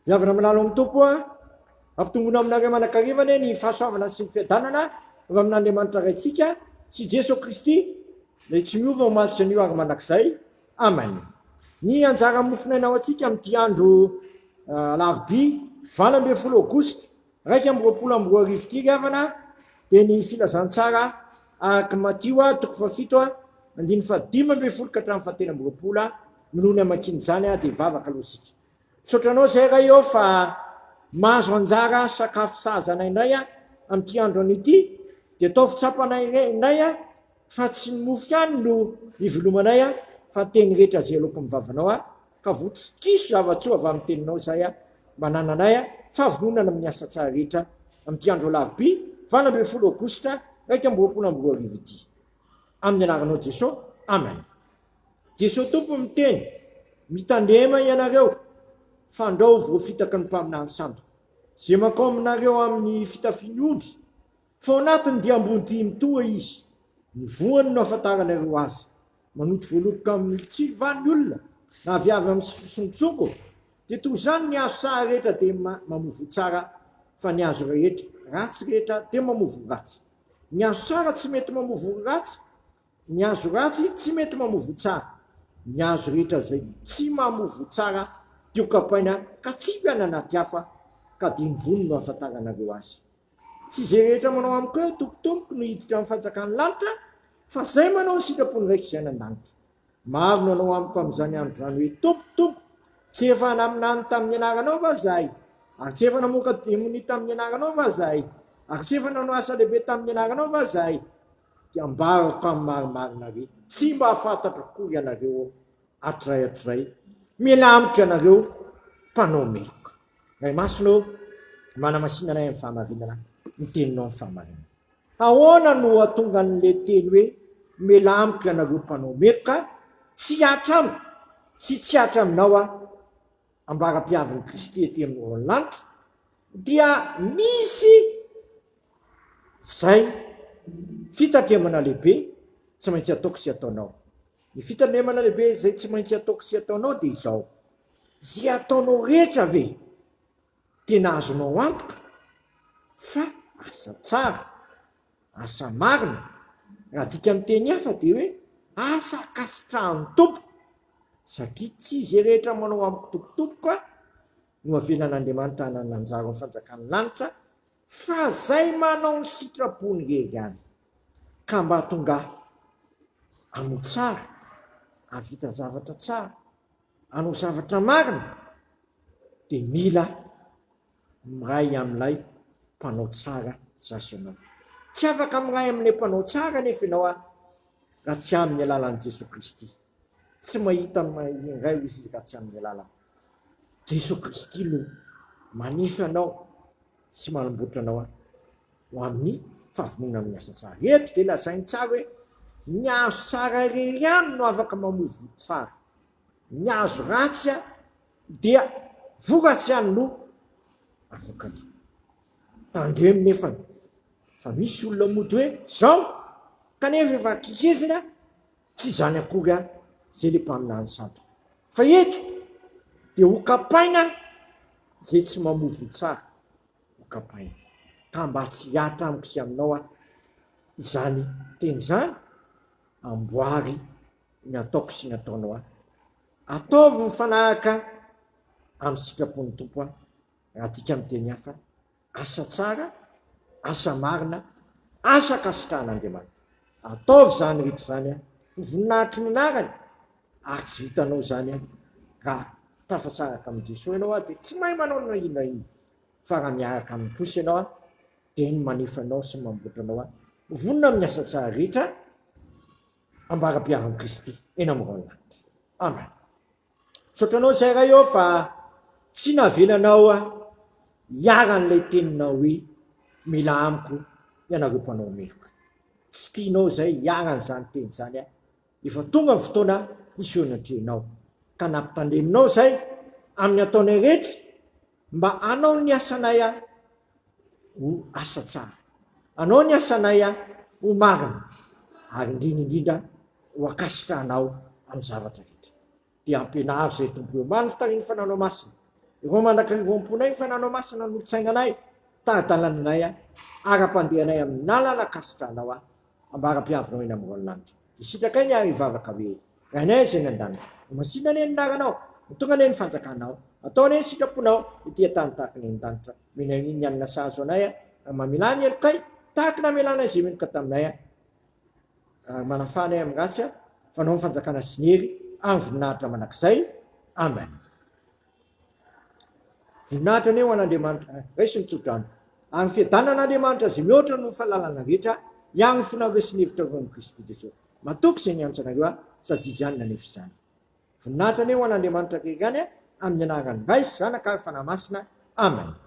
Iavana malalo amin'ny tompo ampitongona aminareo manankarivana ny fahasoavana sy ny fiadanana avy amin'Andriamanitra raitsika sy Jesosy Kristy le tsy miova omaly sy anio ary manakizay. Amen. Ny anjara mofinainao atsika amin'ity andro alarobia 20 Aogositra 2024 ity riavana dia ny filazantsara araka Matio 7:15 ka hatramin'ny 17 nohony amakiny izany dia vavaka aloha isika. Misaotranao zay raha eo fa mahazo anjara sakafo sahazana indray amin'ity andro an'ity dia atao fitsapanay indray fa tsy ny mofo ihany no ivolomanay fa teny rehetra zay aloko mivavanao ka votsikiso zavatsoa avy amin'ny teninao zay manananay fahavononana amin'ny asa tsara rehetra amin'ity andro alarobia 20 Aogositra 2024 ity. Amin'ny anaranao Jesosy, amen. Jesosy tompo miteny, mitandrema ianareo fandrao voafitaka ny mpaminany sandoka. Zay makao aminareo amin'ny fitafian'ondry, fa ao anatiny dia ambony mitoa izy. Ny voany no ahafantaranareo azy. Manoto voaloboka amin'ny tsilvany olona, na avy amin'ny sontsonko, dia toy izany ny azo tsara rehetra dia mamovo tsara, fa ny azo rehetra ratsy rehetra dia mamovo ratsy. Ny azo tsara tsy mety mamovo ratsy, ny azo ratsy tsy mety mamovo tsara. Ny azo rehetra zay tsy mamovo tsara dia kapaina ka tsy hiviana anaty hafa ka dia ny vono no ahafantaranareo azy. Tsy izay rehetra manao amiko hoe tompotompoka no hiditra amin'ny fanjakan'ny lanitra, fa zay manao ny sitrapony raiky izay nan-danitra. Maro no anao amiko amin'izany androany hoe tompotompo, tsy efa naminany tamin'ny anaranao va zahay, ary tsy efa namoaka demony tamin'ny anaranao va zahay, ary tsy efa nanao asa lehibe tamin'ny anaranao va zahay. Dia ambarako amin'ny marimarina hoe tsy mba hafantatra koa ianareo atiray. Mila amiko ianareo mpanao meloka. Ray masonao manamasinanay amin'ny fahamarinana, ny teninao amin'ny fahamarinana. Ahoana no atonga an'le teny hoe mila amiko ianareo mpanao meloka, tsy hatra amiko sy tsy hatra aminao ambara-piavin'i Kristy ety amin'ny lanitra, dia misy zay fitakemana lehibe tsy maintsy ataoko sy ataonao. Ny fitakemana lehibe zay tsy maintsy ataoko sy ataonao dia izao: zay ataonao rehetra ve tena azonao antoka fa asa tsara, asa marina, raha dika amin'ny teny hafa dia hoe asa kasitrahan'ny tompo, satria tsy izay rehetra manao amiko tompotompoka no avelan'Andriamanitra hanana anjara amin'ny fanjakan'ny lanitra, fa zay manao ny sitrapony rery ihany. Ka mba tonga hanao tsara, havita zavatra tsara, hanao zavatra marina, dia mila miray amin'ilay mpanao tsara zasanao. Tsy afaka miray amin'ilay mpanao tsara nefa ianao raha tsy amin'ny alalan'i Jesosy Kristy. Tsy mahita iray izy raha tsy amin'ny alalan'i Jesosy Kristy no manefa anao sy manamboatra anao ho amin'ny fahavonona amin'ny asa tsara. Eto dia lazainy tsara hoe ny azo tsara rery ihany no afaka mamovo tsara. Ny azo ratsy dia voratsy ihany no avokany. Tandremo nefa fa misy olona mody hoe zao kanefa efa kikezina, tsy zany akory zay le mpaminany sandoka. Fa eto dia hokapaina zay tsy mamovo tsara, hokapaina. Ka mba tsy hatra amiko sy aminao izany teny izany, amboary ny ataoko sy ny ataonao. Ataovy mifanaraka amin'ny sitrapon'ny tompo raha dika amin'ny teny hafa: asa tsara, asa marina, asa kasitrahan'Andriamanitra. Ataovy zany rehetra zany voninahitry ny anarany, ary tsy vitanao zany raha tafasaraka amin'ny Jesosy ianao dia tsy mahay manao na inona iny. Fa raha miaraka amin'ny kosa ianao dia ny manefa anao sy mamboatra anao vonona amin'ny asa tsara rehetra ambara-piavin'i Kristy eny amin'ny lanitra. Amen. Misaotranao zay raha eo fa tsy navelanao hiaran'ilay teninao hoe mila amiko ianareo mpanao meloka. Tsy tianao zay hiaran'izany teny izany efa tonga ny fotoana hisy eo anatrehanao. Ka nampitandreminao zay amin'ny ataonay rehetra mba hanao ny asanay ho asa tsara, hanao ny asanay ho marina, ary indrindra ho akasitrahanao amin'ny zavatra rehetra. Dia ampianaro zay tompo eo. Mba ny fitarian'ny fananao masina Rehefa mandrakarivom-ponay fa nanao masina n'olotsainanay tahadalananay ara-pandehanay amin'ny lalana kasitranao ambara-piavinao eny amin'ny lanitra. Disitraka iny ary ivavaka hoe rainay zay ny an-danitra masina ane naranao tonga ane ny fanjakanao atao ane sitraponao ity tany tahaka ny an-danitra mena iny anina sahazo anay mamilany elokay tahaka namelanay zay meloka taminay manafanay amin'ny ratsy fanao ny fanjakana sinery amin'ny voninahitra manakizay. Amen. Voninahitra ane ho an'Andriamanitra raisy nitsodrano amin'ny fiadanan'Andriamanitra zay mihoatra no fahalalana rehetra ihany fonareo sy ny hevitra roan'i Kristy Jesosy. Matoky izay niantso anareo sady izy ihany nanefa izany. Voninahitra ane ho an'Andriamanitra kekany amin'ny anaran'ny Ray sy Zanaka ary Fanahy Masina. Amen.